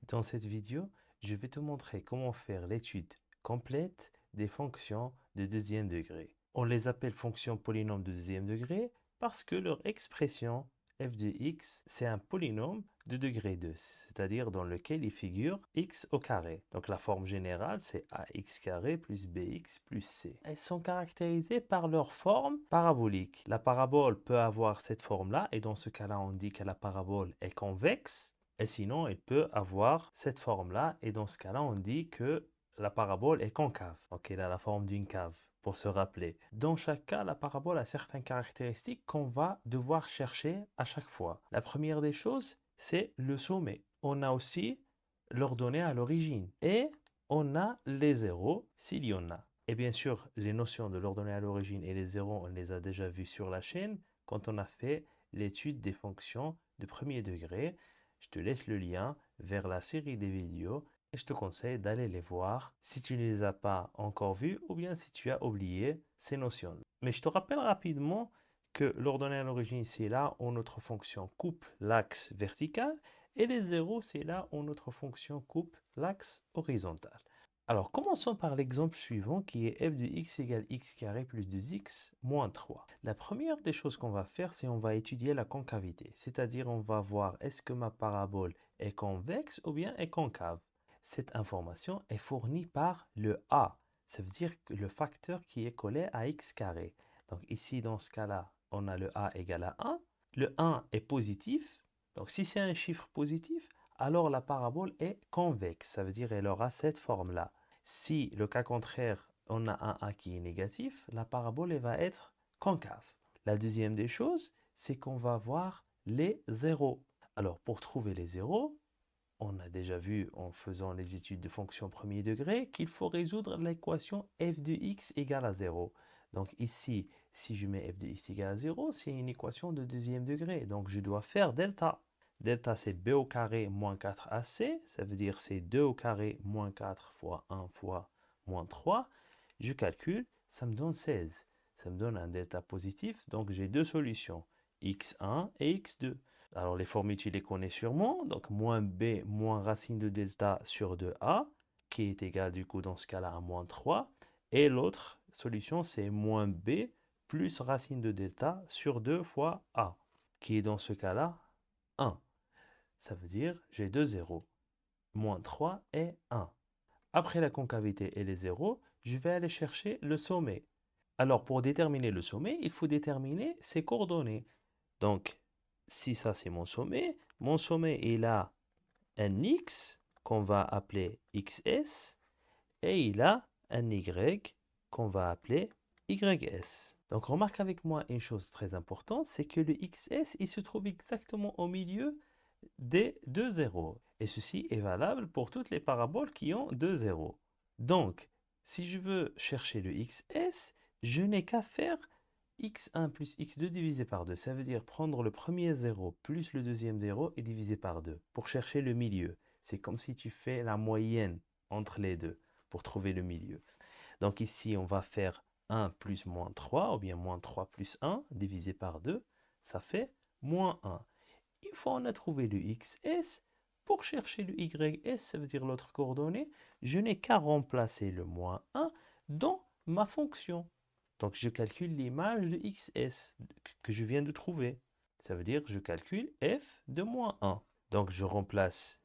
Dans cette vidéo, je vais te montrer comment faire l'étude complète des fonctions de deuxième degré. On les appelle fonctions polynômes de deuxième degré parce que leur expression f de x, c'est un polynôme de degré 2, c'est-à-dire dans lequel il figure x au carré. Donc la forme générale, c'est ax carré plus bx plus c. Elles sont caractérisées par leur forme parabolique. La parabole peut avoir cette forme-là, et dans ce cas-là, on dit que la parabole est convexe. Et sinon, elle peut avoir cette forme-là, et dans ce cas-là, on dit que la parabole est concave. Donc, elle a la forme d'une cave, pour se rappeler. Dans chaque cas, la parabole a certaines caractéristiques qu'on va devoir chercher à chaque fois. La première des choses, c'est le sommet. On a aussi l'ordonnée à l'origine. Et on a les zéros, s'il y en a. Et bien sûr, les notions de l'ordonnée à l'origine et les zéros, on les a déjà vues sur la chaîne quand on a fait l'étude des fonctions de premier degré. Je te laisse le lien vers la série des vidéos et je te conseille d'aller les voir si tu ne les as pas encore vues ou bien si tu as oublié ces notions. Mais je te rappelle rapidement que l'ordonnée à l'origine, c'est là où notre fonction coupe l'axe vertical et les zéros, c'est là où notre fonction coupe l'axe horizontal. Alors, commençons par l'exemple suivant qui est f de x égale x carré plus 2x moins 3. La première des choses qu'on va faire, c'est on va étudier la concavité. C'est-à-dire, on va voir est-ce que ma parabole est convexe ou bien est concave. Cette information est fournie par le a. Ça veut dire que le facteur qui est collé à x carré. Donc ici, dans ce cas-là, on a le a égale à 1. Le 1 est positif. Donc si c'est un chiffre positif, alors la parabole est convexe. Ça veut dire qu'elle aura cette forme-là. Si le cas contraire, on a un a qui est négatif, la parabole elle va être concave. La deuxième des choses, c'est qu'on va voir les zéros. Alors pour trouver les zéros, on a déjà vu en faisant les études de fonctions premier degré qu'il faut résoudre l'équation f de x égale à 0. Donc ici, si je mets f de x égale à 0, c'est une équation de deuxième degré. Donc je dois faire delta. Delta, c'est b au carré moins 4ac. Ça veut dire c'est 2 au carré moins 4 fois 1 fois moins 3. Je calcule, ça me donne 16. Ça me donne un delta positif. Donc j'ai deux solutions, x1 et x2. Alors les formules, tu les connais sûrement. Donc moins b moins racine de delta sur 2a, qui est égal du coup dans ce cas-là à moins 3. Et l'autre solution, c'est moins b plus racine de delta sur 2 fois a, qui est dans ce cas-là 1. Ça veut dire j'ai deux zéros. Moins 3 et 1. Après la concavité et les zéros, je vais aller chercher le sommet. Alors pour déterminer le sommet, il faut déterminer ses coordonnées. Donc, si ça c'est mon sommet il a un x qu'on va appeler xs et il a un y qu'on va appeler ys. Donc, remarque avec moi une chose très importante, c'est que le xs il se trouve exactement au milieu des deux zéros. Et ceci est valable pour toutes les paraboles qui ont deux zéros. Donc, si je veux chercher le xs, je n'ai qu'à faire x1 plus x2 divisé par 2. Ça veut dire prendre le premier zéro plus le deuxième zéro et diviser par 2 pour chercher le milieu. C'est comme si tu fais la moyenne entre les deux pour trouver le milieu. Donc ici, on va faire 1 plus moins 3 ou bien moins 3 plus 1 divisé par 2. Ça fait moins 1. Une fois on a trouvé le xs, pour chercher le ys, ça veut dire l'autre coordonnée, je n'ai qu'à remplacer le moins 1 dans ma fonction. Donc je calcule l'image de xs que je viens de trouver. Ça veut dire que je calcule f de moins 1. Donc je remplace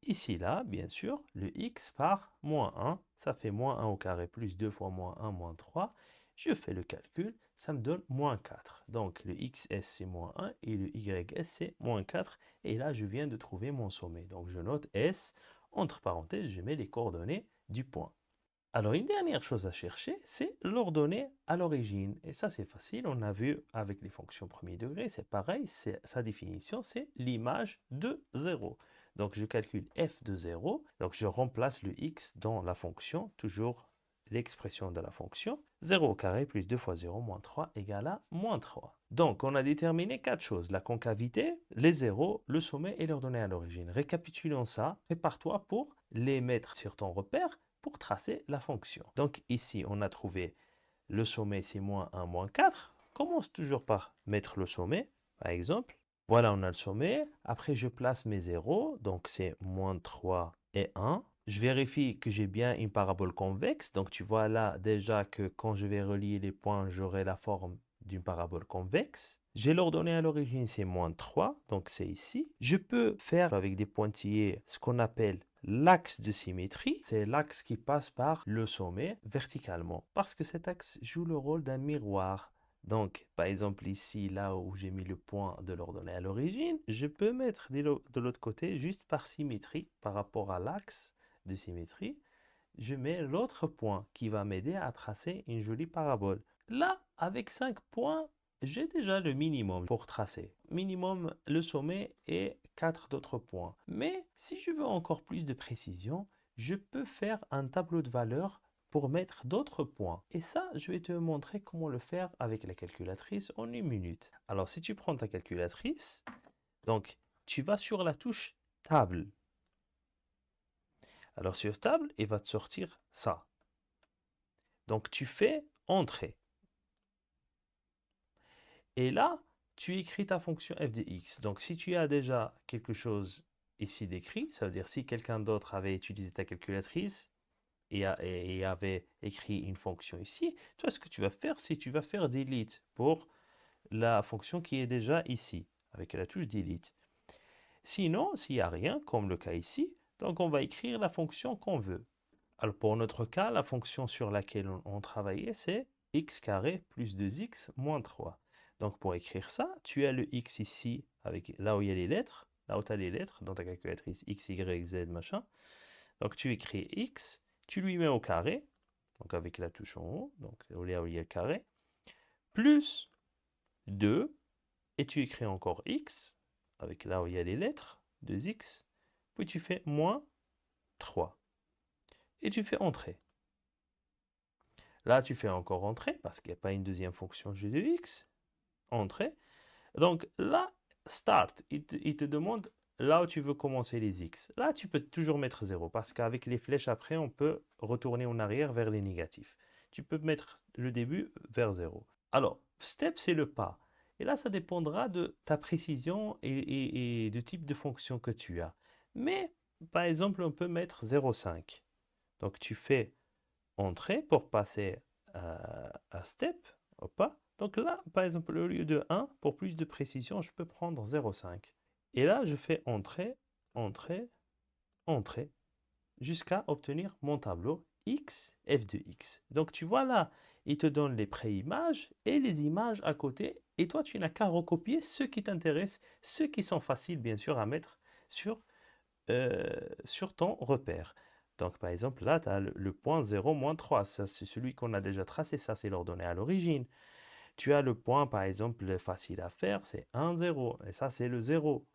ici, là, bien sûr, le x par moins 1. Ça fait moins 1 au carré plus 2 fois moins 1 moins 3. Je fais le calcul, ça me donne moins 4. Donc le xs c'est moins 1 et le ys c'est moins 4. Et là, je viens de trouver mon sommet. Donc je note s, entre parenthèses, je mets les coordonnées du point. Alors, une dernière chose à chercher, c'est l'ordonnée à l'origine. Et ça, c'est facile. On a vu avec les fonctions premier degré, c'est pareil. Sa définition, c'est l'image de 0. Donc, je calcule f de 0. Donc, je remplace le x dans la fonction, toujours l'expression de la fonction. 0 au carré plus 2 fois 0 moins 3 égale à moins 3. Donc, on a déterminé quatre choses. La concavité, les zéros, le sommet et l'ordonnée à l'origine. Récapitulons ça. Prépare-toi pour les mettre sur ton repère pour tracer la fonction. Donc ici, on a trouvé le sommet, c'est moins 1, moins 4. Commence toujours par mettre le sommet, par exemple. Voilà, on a le sommet. Après, je place mes zéros. Donc, c'est moins 3 et 1. Je vérifie que j'ai bien une parabole convexe. Donc, tu vois là déjà que quand je vais relier les points, j'aurai la forme d'une parabole convexe. J'ai l'ordonnée à l'origine, c'est moins 3. Donc, c'est ici. Je peux faire avec des pointillés ce qu'on appelle l'axe de symétrie. C'est l'axe qui passe par le sommet verticalement. Parce que cet axe joue le rôle d'un miroir. Donc, par exemple, ici, là où j'ai mis le point de l'ordonnée à l'origine, je peux mettre de l'autre côté, juste par symétrie, par rapport à l'axe de symétrie, je mets l'autre point qui va m'aider à tracer une jolie parabole. Là, avec 5 points, j'ai déjà le minimum pour tracer. Minimum le sommet et 4 d'autres points. Mais si je veux encore plus de précision, je peux faire un tableau de valeurs pour mettre d'autres points. Et ça, je vais te montrer comment le faire avec la calculatrice en une minute. Alors, si tu prends ta calculatrice, donc tu vas sur la touche table. Alors, sur table, il va te sortir ça. Donc, tu fais entrée. Et là, tu écris ta fonction f de x. Donc, si tu as déjà quelque chose ici d'écrit, ça veut dire si quelqu'un d'autre avait utilisé ta calculatrice et avait écrit une fonction ici, toi, ce que tu vas faire, c'est tu vas faire delete pour la fonction qui est déjà ici, avec la touche delete. Sinon, s'il n'y a rien, comme le cas ici, donc on va écrire la fonction qu'on veut. Alors, pour notre cas, la fonction sur laquelle on travaillait, c'est x carré plus 2x moins 3. Donc, pour écrire ça, tu as le x ici, avec, là où il y a les lettres, là où tu as les lettres dans ta calculatrice x, y, z, machin. Donc, tu écris x, tu lui mets au carré, donc avec la touche en haut, donc là où il y a le carré, plus 2, et tu écris encore x, avec là où il y a les lettres, 2x, puis tu fais moins 3, et tu fais entrer. Là, tu fais encore entrer parce qu'il n'y a pas une deuxième fonction g de x. Entrer. Donc là, start. Il te demande là où tu veux commencer les x. Là, tu peux toujours mettre 0 parce qu'avec les flèches après, on peut retourner en arrière vers les négatifs. Tu peux mettre le début vers 0. Alors, step, c'est le pas. Et là, ça dépendra de ta précision et du type de fonction que tu as. Mais, par exemple, on peut mettre 0,5. Donc, tu fais entrée pour passer à step, au pas. Donc là, par exemple, au lieu de 1, pour plus de précision, je peux prendre 0,5. Et là, je fais entrée, entrée, entrée, jusqu'à obtenir mon tableau x, f de x. Donc tu vois là, il te donne les pré-images et les images à côté. Et toi, tu n'as qu'à recopier ceux qui t'intéressent, ceux qui sont faciles, bien sûr, à mettre sur sur ton repère. Donc, par exemple, là, tu as le point 0, moins 3. Ça, c'est celui qu'on a déjà tracé. Ça, c'est l'ordonnée à l'origine. Tu as le point, par exemple, facile à faire, c'est 1, 0. Et ça, c'est le 0.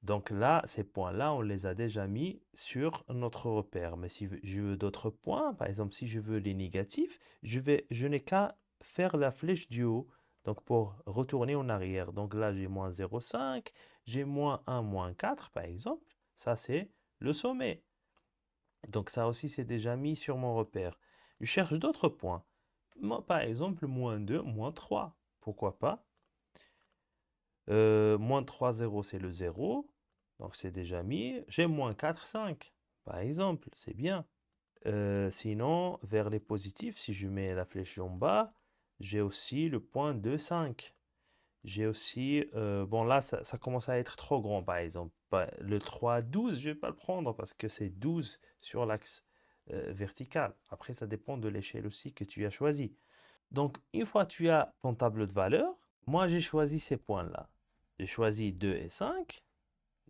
Donc là, ces points-là, on les a déjà mis sur notre repère. Mais si je veux d'autres points, par exemple, si je veux les négatifs, je n'ai qu'à faire la flèche du haut. Donc pour retourner en arrière. Donc là, j'ai moins 0,5, j'ai moins 1, moins 4, par exemple. Ça, c'est le sommet. Donc ça aussi, c'est déjà mis sur mon repère. Je cherche d'autres points. Moi, par exemple, moins 2, moins 3. Pourquoi pas? Moins 3, 0, c'est le 0. Donc c'est déjà mis. J'ai moins 4, 5. Par exemple, c'est bien. Sinon, vers les positifs, si je mets la flèche en bas, j'ai aussi le point 2, 5. J'ai aussi, bon là, ça commence à être trop grand, par exemple. Le 3, 12, je ne vais pas le prendre parce que c'est 12 sur l'axe vertical. Après, ça dépend de l'échelle aussi que tu as choisi. Donc, une fois que tu as ton tableau de valeurs, moi, j'ai choisi ces points-là. J'ai choisi 2 et 5.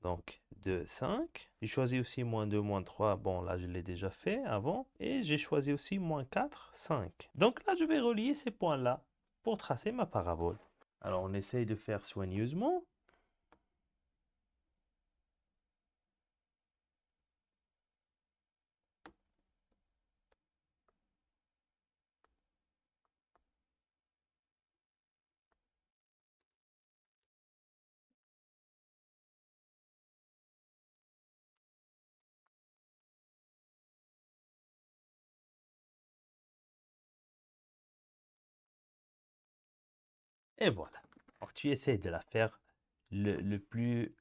Donc, 2, 5. J'ai choisi aussi moins 2, moins 3. Bon, là, je l'ai déjà fait avant. Et j'ai choisi aussi moins 4, 5. Donc là, je vais relier ces points-là pour tracer ma parabole. Alors, on essaye de faire soigneusement. Et voilà. Alors, tu essaies de la faire le plus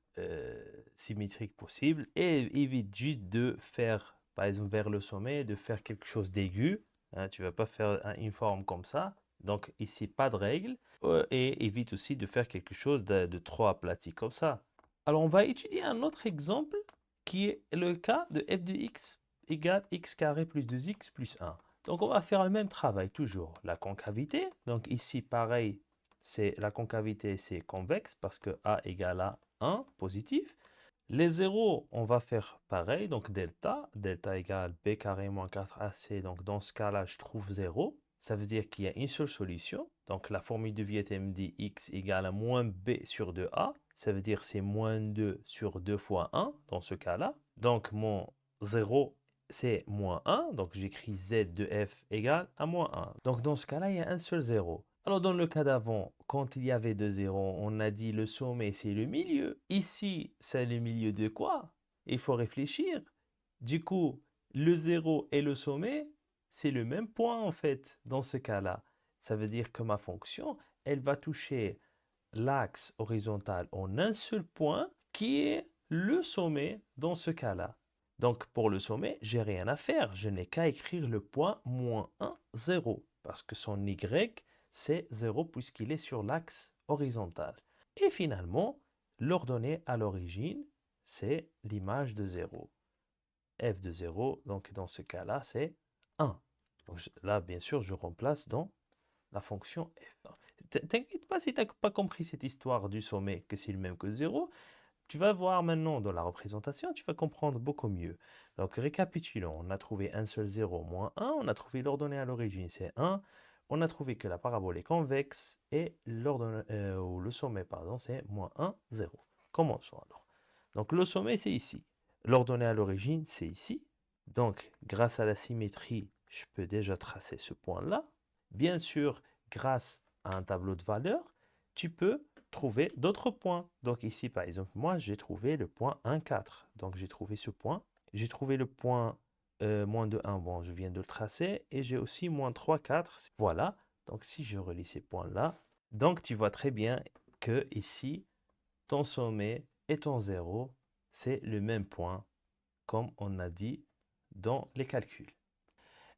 symétrique possible et évite juste de faire, par exemple, vers le sommet, de faire quelque chose d'aigu. Hein, tu ne vas pas faire une forme comme ça. Donc ici, pas de règle. Et évite aussi de faire quelque chose de trop aplati comme ça. Alors, on va étudier un autre exemple qui est le cas de f de x égale x carré plus 2x plus 1. Donc, on va faire le même travail, toujours. La concavité. Donc, ici, pareil, c'est la concavité, c'est convexe parce que a égale à 1, positif. Les zéros, on va faire pareil. Donc, delta. Delta égale b carré moins 4ac. Donc, dans ce cas-là, je trouve 0. Ça veut dire qu'il y a une seule solution. Donc, la formule de Viet me dit x égale à moins b sur 2a. Ça veut dire c'est moins 2 sur 2 fois 1 dans ce cas-là. Donc, mon 0, c'est moins 1. Donc, j'écris z de f égale à moins 1. Donc, dans ce cas-là, il y a un seul 0. Alors, dans le cas d'avant, quand il y avait deux zéros, on a dit le sommet, c'est le milieu. Ici, c'est le milieu de quoi? Il faut réfléchir. Du coup, le 0 et le sommet, c'est le même point en fait, dans ce cas-là. Ça veut dire que ma fonction, elle va toucher l'axe horizontal en un seul point, qui est le sommet dans ce cas-là. Donc, pour le sommet, j'ai rien à faire. Je n'ai qu'à écrire le point moins 1, 0, parce que son y, c'est 0 puisqu'il est sur l'axe horizontal. Et finalement, l'ordonnée à l'origine, c'est l'image de 0. F de 0, donc dans ce cas-là, c'est 1. Donc là, bien sûr, je remplace dans la fonction f. T'inquiète pas si tu n'as pas compris cette histoire du sommet, que c'est le même que 0. Tu vas voir maintenant dans la représentation, tu vas comprendre beaucoup mieux. Donc récapitulons, on a trouvé un seul 0 moins 1, on a trouvé l'ordonnée à l'origine, c'est 1. On a trouvé que la parabole est convexe et le sommet, pardon, c'est moins 1, 0. Commençons alors. Donc le sommet, c'est ici. L'ordonnée à l'origine, c'est ici. Donc grâce à la symétrie, je peux déjà tracer ce point-là. Bien sûr, grâce à un tableau de valeurs, tu peux trouver d'autres points. Donc ici, par exemple, moi, j'ai trouvé le point 1, 4. Donc j'ai trouvé ce point. J'ai trouvé le point moins de 1. Bon, je viens de le tracer. Et j'ai aussi moins 3, 4. Voilà. Donc si je relis ces points-là, donc tu vois très bien que ici, ton sommet et ton 0, c'est le même point, comme on a dit dans les calculs.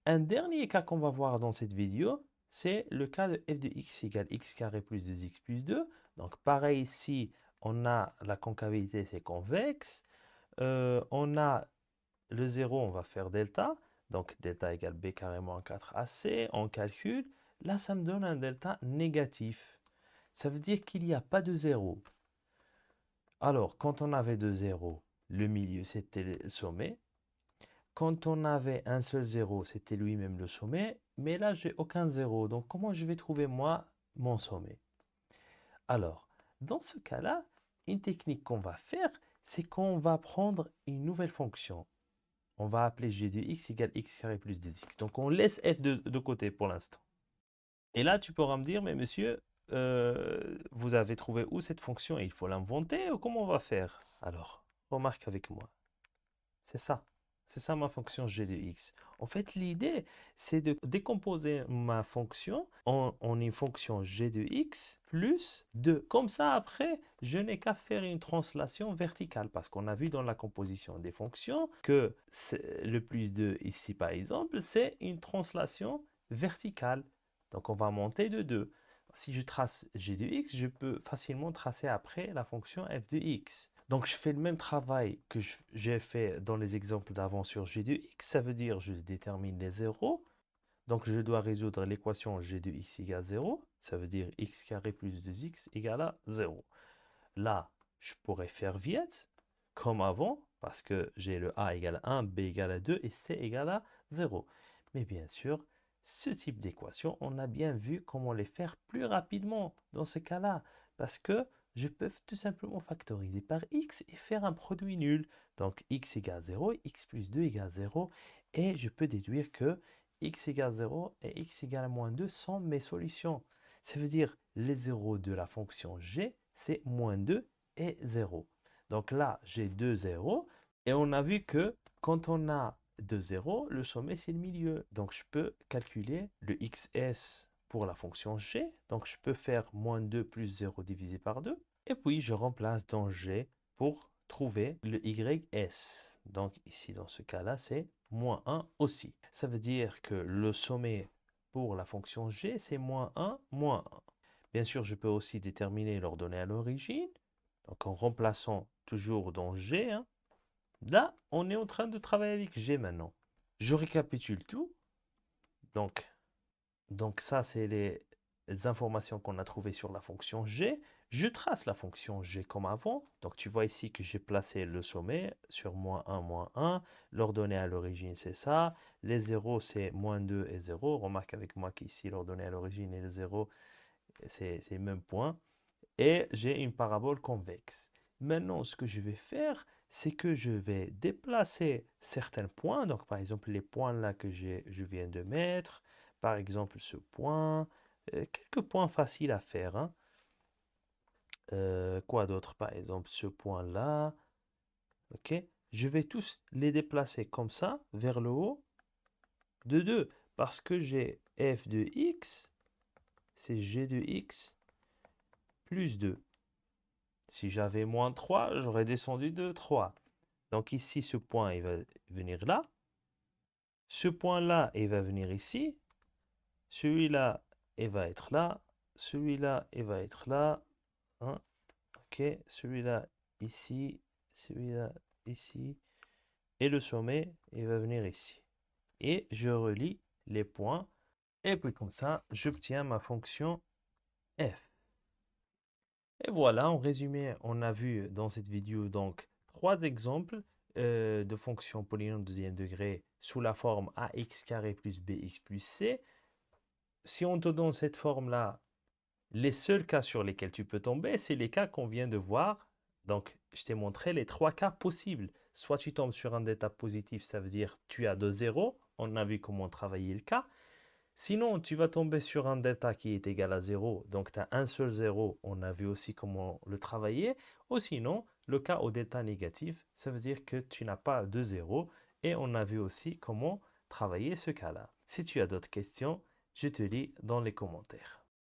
Un dernier cas qu'on va voir dans cette vidéo, c'est le cas de f de x égale x carré plus 2x plus 2. Donc pareil ici, on a la concavité, c'est convexe. On a le 0, on va faire delta. Donc delta égale b carré moins 4ac. On calcule. Là, ça me donne un delta négatif. Ça veut dire qu'il n'y a pas de 0. Alors, quand on avait deux zéros, le milieu, c'était le sommet. Quand on avait un seul zéro, c'était lui-même le sommet. Mais là, j'ai aucun zéro. Donc, comment je vais trouver, moi, mon sommet? Alors, dans ce cas-là, une technique qu'on va faire, c'est qu'on va prendre une nouvelle fonction. On va appeler g de x égale x carré plus 2x. Donc, on laisse f de côté pour l'instant. Et là, tu pourras me dire, mais monsieur, vous avez trouvé où cette fonction? Il faut l'inventer ou comment on va faire? Alors, remarque avec moi. C'est ça. C'est ça ma fonction g de x. En fait, l'idée, c'est de décomposer ma fonction en une fonction g de x plus 2. Comme ça, après, je n'ai qu'à faire une translation verticale parce qu'on a vu dans la composition des fonctions que le plus 2 ici, par exemple, c'est une translation verticale. Donc, on va monter de 2. Si je trace g de x, je peux facilement tracer après la fonction f de x. Donc, je fais le même travail que j'ai fait dans les exemples d'avant sur g de x. Ça veut dire je détermine les zéros. Donc, je dois résoudre l'équation g de x égale 0. Ça veut dire x carré plus 2x égale à 0. Là, je pourrais faire Viet comme avant parce que j'ai le a égale à 1, b égale à 2 et c égale à 0. Mais bien sûr, ce type d'équation, on a bien vu comment les faire plus rapidement dans ce cas-là parce que je peux tout simplement factoriser par x et faire un produit nul. Donc x égale 0, x plus 2 égale 0 et je peux déduire que x égale 0 et x égale à moins 2 sont mes solutions. Ça veut dire les zéros de la fonction g, c'est moins 2 et 0. Donc là, j'ai 2 zéros et on a vu que quand on a 2 zéros, le sommet, c'est le milieu. Donc je peux calculer le xs pour la fonction g. Donc je peux faire moins 2 plus 0 divisé par 2. Et puis, je remplace dans G pour trouver le YS. Donc ici, dans ce cas-là, c'est moins 1 aussi. Ça veut dire que le sommet pour la fonction G, c'est moins 1, moins 1. Bien sûr, je peux aussi déterminer l'ordonnée à l'origine. Donc en remplaçant toujours dans G, hein. Là, on est en train de travailler avec G maintenant. Je récapitule tout. Donc, ça, c'est les informations qu'on a trouvées sur la fonction G. Je trace la fonction G comme avant. Donc, tu vois ici que j'ai placé le sommet sur moins 1, moins 1. L'ordonnée à l'origine, c'est ça. Les zéros, c'est moins 2 et 0. Remarque avec moi qu'ici, l'ordonnée à l'origine et le 0, c'est le même point. Et j'ai une parabole convexe. Maintenant, ce que je vais faire, c'est que je vais déplacer certains points. Donc, par exemple, les points là que je viens de mettre. Par exemple, ce point. Quelques points faciles à faire, hein. Quoi d'autre? Par exemple, ce point-là. OK? Je vais tous les déplacer comme ça, vers le haut, de 2. Parce que j'ai f de x, c'est g de x, plus 2. Si j'avais moins 3, j'aurais descendu de 3. Donc ici, ce point, il va venir là. Ce point-là, il va venir ici. Celui-là, il va être là. Celui-là, il va être là. Hein. OK. Celui-là, ici. Celui-là, ici. Et le sommet, il va venir ici. Et je relie les points. Et puis comme ça, j'obtiens ma fonction f. Et voilà, en résumé, on a vu dans cette vidéo donc 3 exemples de fonctions polynômes de deuxième degré sous la forme ax carré plus bx plus c. Si on te donne cette forme-là, les seuls cas sur lesquels tu peux tomber, c'est les cas qu'on vient de voir. Donc, je t'ai montré les 3 cas possibles. Soit tu tombes sur un delta positif, ça veut dire tu as 2 zéros. On a vu comment travailler le cas. Sinon, tu vas tomber sur un delta qui est égal à 0, donc tu as un seul 0, on a vu aussi comment le travailler. Ou sinon, le cas au delta négatif, ça veut dire que tu n'as pas de 0, et on a vu aussi comment travailler ce cas-là. Si tu as d'autres questions, je te lis dans les commentaires.